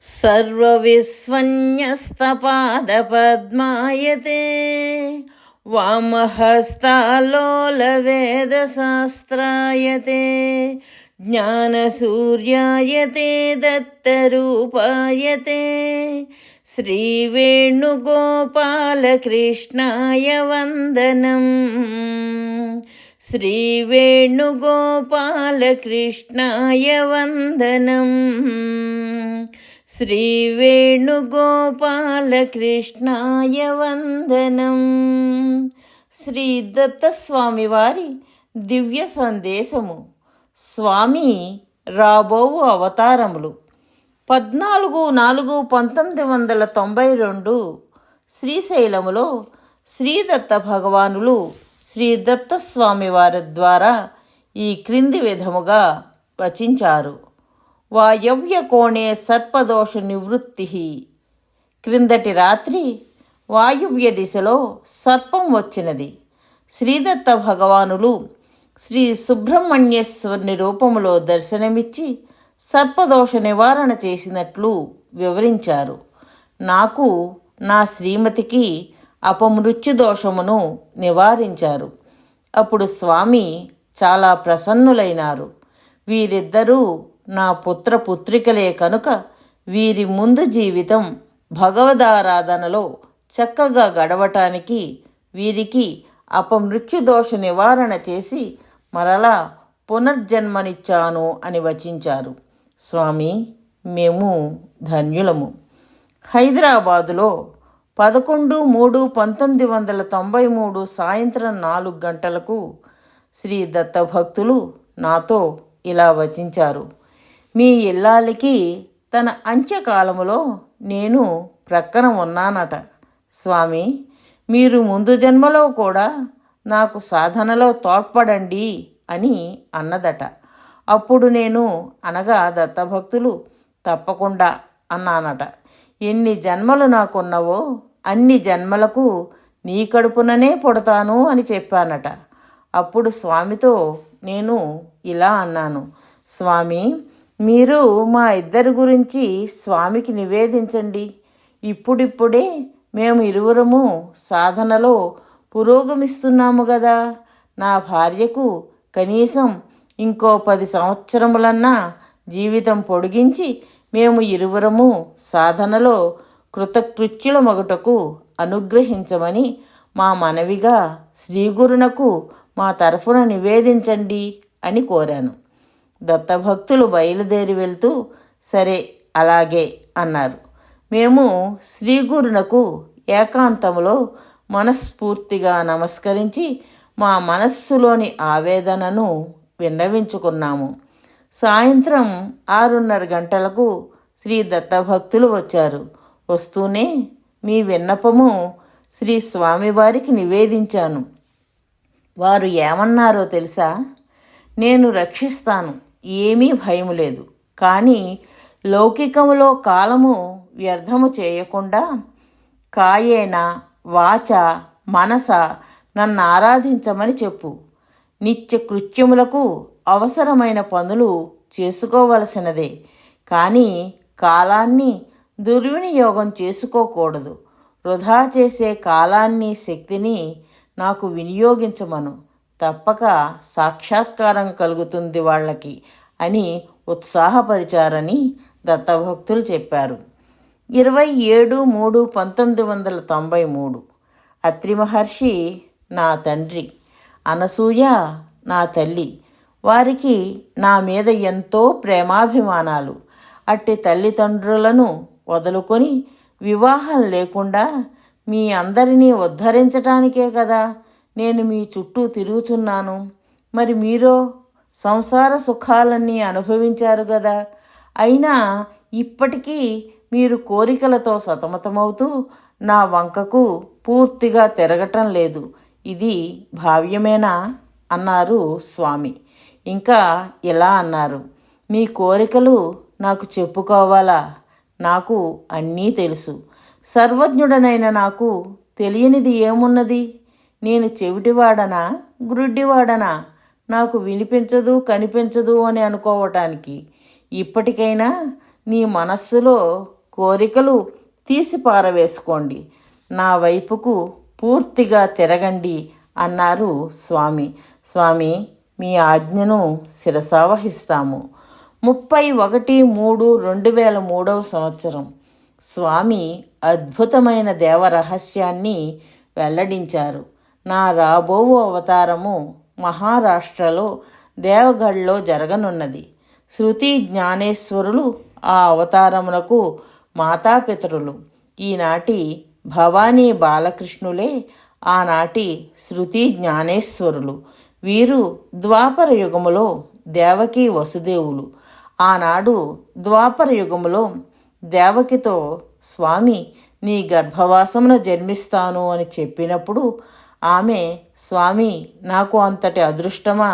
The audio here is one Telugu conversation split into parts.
सर्वविस्वन्यस्तपादपद्मायते वामहस्तालोलवेदशास्त्रायते ज्ञानसूर्यायते दत्तरूपायते श्रीवेणुगोपालकृष्णाय वन्दनम् श्रीवेणुगोपालकृष्णाय वन्दनम् శ్రీవేణుగోపాలకృష్ణాయ వందనం. శ్రీ దత్తస్వామి వారి దివ్య సందేశము. స్వామి రాబోవు అవతారములు. 14/4/1992 శ్రీశైలములో శ్రీదత్త భగవానులు శ్రీ దత్తస్వామి వారి ద్వారా ఈ క్రింది విధముగా వచించారు. వాయవ్య కోణే సర్పదోష నివృత్తి. క్రిందటి రాత్రి వాయువ్య దిశలో సర్పం వచ్చినది. శ్రీదత్త భగవానులు శ్రీ సుబ్రహ్మణ్యేశ్వరుని రూపములో దర్శనమిచ్చి సర్పదోష నివారణ చేసినట్లు వివరించారు. నాకు నా శ్రీమతికి అపమృత్యు దోషమును నివారించారు. అప్పుడు స్వామి చాలా ప్రసన్నులైనారు. వీరిద్దరూ నా పుత్రపుత్రికలే కనుక వీరి ముందు జీవితం భగవదారాధనలో చక్కగా గడవటానికి వీరికి అపమృత్యుదోష నివారణ చేసి మరలా పునర్జన్మనిచ్చాను అని వచించారు. స్వామి, మేము ధన్యులము. హైదరాబాదులో 11/3/1993 సాయంత్రం 4 గంటలకు శ్రీ దత్తభక్తులు నాతో ఇలా వచించారు. మీ ఇల్లాలికి తన అంత్యకాలములో నేను ప్రక్కన ఉన్నానట. స్వామి, మీరు ముందు జన్మలో కూడా నాకు సాధనలో తోడ్పడండి అని అన్నదట. అప్పుడు నేను అనగా దత్తభక్తులు తప్పకుండా అన్నానట. ఎన్ని జన్మలు నాకున్నవో అన్ని జన్మలకు నీ కడుపుననే పుడతాను అని చెప్పానట. అప్పుడు స్వామితో నేను ఇలా అన్నాను, స్వామి, మీరు మా ఇద్దరి గురించి స్వామికి నివేదించండి. ఇప్పుడిప్పుడే మేము ఇరువురము సాధనలో పురోగమిస్తున్నాము కదా. నా భార్యకు కనీసం ఇంకో 10 సంవత్సరములన్నా జీవితం పొడిగించి మేము ఇరువురము సాధనలో కృతకృత్యులమగుటకు అనుగ్రహించమని మా మనవిగా శ్రీగురునకు మా తరఫున నివేదించండి అని కోరాను. దత్తభక్తులు బయలుదేరి వెళ్తూ సరే అలాగే అన్నారు. మేము శ్రీగురునకు ఏకాంతములో మనస్ఫూర్తిగా నమస్కరించి మా మనస్సులోని ఆవేదనను విన్నవించుకున్నాము. సాయంత్రం 6:30 గంటలకు శ్రీ దత్తభక్తులు వచ్చారు. వస్తూనే మీ విన్నపము శ్రీ స్వామివారికి నివేదించాను. వారు ఏమన్నారో తెలుసా? నేను రక్షిస్తాను, ఏమీ భయము లేదు. కానీ లౌకికములో కాలము వ్యర్థము చేయకుండా కాయేన వాచ మనస నన్ను ఆరాధించమని చెప్పు. నిత్య కృత్యములకు అవసరమైన పనులు చేసుకోవలసినదే, కానీ కాలాన్ని దుర్వినియోగం చేసుకోకూడదు. వృధా చేసే కాలాన్ని శక్తిని నాకు వినియోగించమను. తప్పక సాక్షాత్కారం కలుగుతుంది వాళ్ళకి అని ఉత్సాహపరిచారని దత్తభక్తులు చెప్పారు. 27/3/1993 అత్రి మహర్షి నా తండ్రి, అనసూయ నా తల్లి. వారికి నా మీద ఎంతో ప్రేమాభిమానాలు. అట్టి తల్లిదండ్రులను వదులుకొని వివాహం లేకుండా మీ అందరినీ ఉద్ధరించటానికే కదా నేను మీ చుట్టూ తిరుగుతున్నాను. మరి మీరో సంసార సుఖాలన్నీ అనుభవించారు కదా. అయినా ఇప్పటికీ మీరు కోరికలతో సతమతమవుతూ నా వంకకు పూర్తిగా తిరగటం లేదు. ఇది భావ్యమేనా అన్నారు స్వామి. ఇంకా ఇలా అన్నారు, మీ కోరికలు నాకు చెప్పుకోవాలా? నాకు అన్నీ తెలుసు. సర్వజ్ఞుడనైన నాకు తెలియనిది ఏమున్నది? నేను చెవిటివాడనా గ్రుడ్డివాడనా? నాకు వినిపించదు కనిపించదు అని అనుకోవటానికి. ఇప్పటికైనా నీ మనస్సులో కోరికలు తీసి పారవేసుకోండి, నా వైపుకు పూర్తిగా తిరగండి అన్నారు స్వామి. స్వామి, మీ ఆజ్ఞను శిరసావహిస్తాము. 31/3/2003 స్వామి అద్భుతమైన దేవరహస్యాన్ని వెల్లడించారు. నా రాబోవు అవతారము మహారాష్ట్రలో దేవగఢ్లో జరగనున్నది. శృతి జ్ఞానేశ్వరులు ఆ అవతారమునకు మాతాపితరులు. ఈనాటి భవానీ బాలకృష్ణులే ఆనాటి శృతి జ్ఞానేశ్వరులు. వీరు ద్వాపర యుగములో దేవకి వసుదేవులు. ఆనాడు ద్వాపర యుగములో దేవకితో స్వామి నీ గర్భవాసమున జన్మిస్తాను అని చెప్పినప్పుడు ఆమె స్వామి నాకు అంతటి అదృష్టమా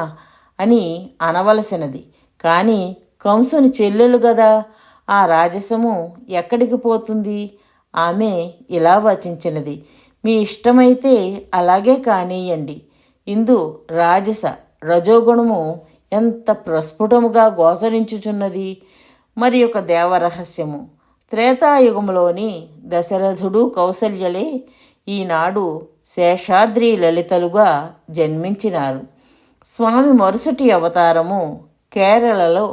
అని అనవలసినది. కానీ కంసుని చెల్లెలు గదా, ఆ రాజసము ఎక్కడికి పోతుంది? ఆమె ఇలా వచించినది, మీ ఇష్టమైతే అలాగే కానీయండి. ఇందు రాజస రజోగుణము ఎంత ప్రస్ఫుటముగా గోచరించుచున్నది. మరి ఒక దేవరహస్యము, త్రేతాయుగములోని దశరథుడు కౌసల్యలే ఈనాడు శేషాద్రి లలితలుగా జన్మించినారు. స్వామి మరుసటి అవతారము కేరళలో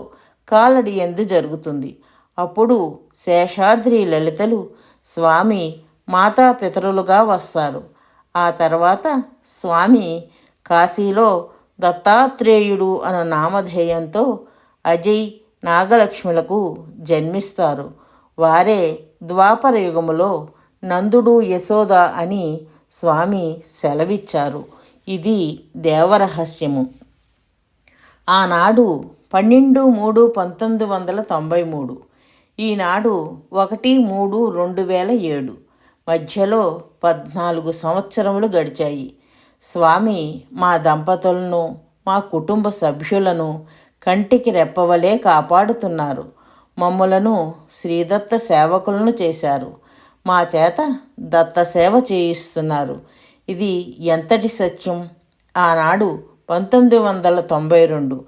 కాలడి యందు జరుగుతుంది. అప్పుడు శేషాద్రి లలితలు స్వామి మాతాపితరులుగా వస్తారు. ఆ తర్వాత స్వామి కాశీలో దత్తాత్రేయుడు అను నామధేయంతో అజయ్ నాగలక్ష్ములకు జన్మిస్తారు. వారే ద్వాపర యుగములో నందుడు యశోద అని స్వామి సెలవిచ్చారు. ఇది దేవరహస్యము. ఆనాడు 12/3/1993, ఈనాడు 1/3/2007 మధ్యలో 14 సంవత్సరములు గడిచాయి. స్వామి మా దంపతులను, మా కుటుంబ సభ్యులను కంటికి రెప్పవలే కాపాడుతున్నారు. మమ్ములను శ్రీదత్త సేవకులను చేశారు. మా చేత దత్త సేవ చేయిస్తున్నారు. ఇది ఎంతటి సత్యం! ఆనాడు 1992,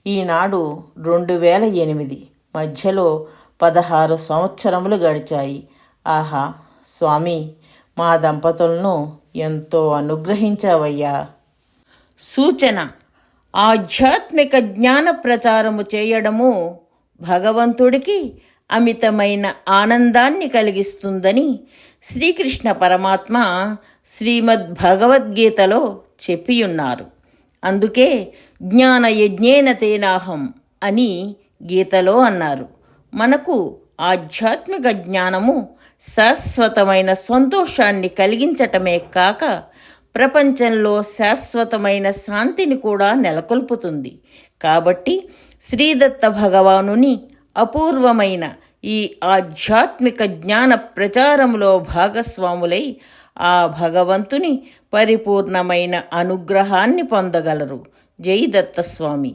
ఈనాడు 2008 మధ్యలో 16 సంవత్సరములు గడిచాయి. ఆహా స్వామి, మా దంపతులను ఎంతో అనుగ్రహించావయ్యా. సూచన: ఆధ్యాత్మిక జ్ఞాన ప్రచారము చేయడము భగవంతుడికి అమితమైన ఆనందాన్ని కలిగిస్తుందని శ్రీకృష్ణ పరమాత్మ శ్రీమద్ భగవద్గీతలో చెప్పియున్నారు. అందుకే జ్ఞాన యజ్ఞేన తేనాహం అని గీతలో అన్నారు. మనకు ఆధ్యాత్మిక జ్ఞానము శాశ్వతమైన సంతోషాన్ని కలిగించటమే కాక ప్రపంచంలో శాశ్వతమైన శాంతిని కూడా నెలకొల్పుతుంది. కాబట్టి శ్రీదత్త భగవానుని అపూర్వమైన ఈ ఆధ్యాత్మిక జ్ఞాన ప్రచారములో భాగస్వాములై ఆ భగవంతుని పరిపూర్ణమైన అనుగ్రహాన్ని పొందగలరు. జై దత్తస్వామి.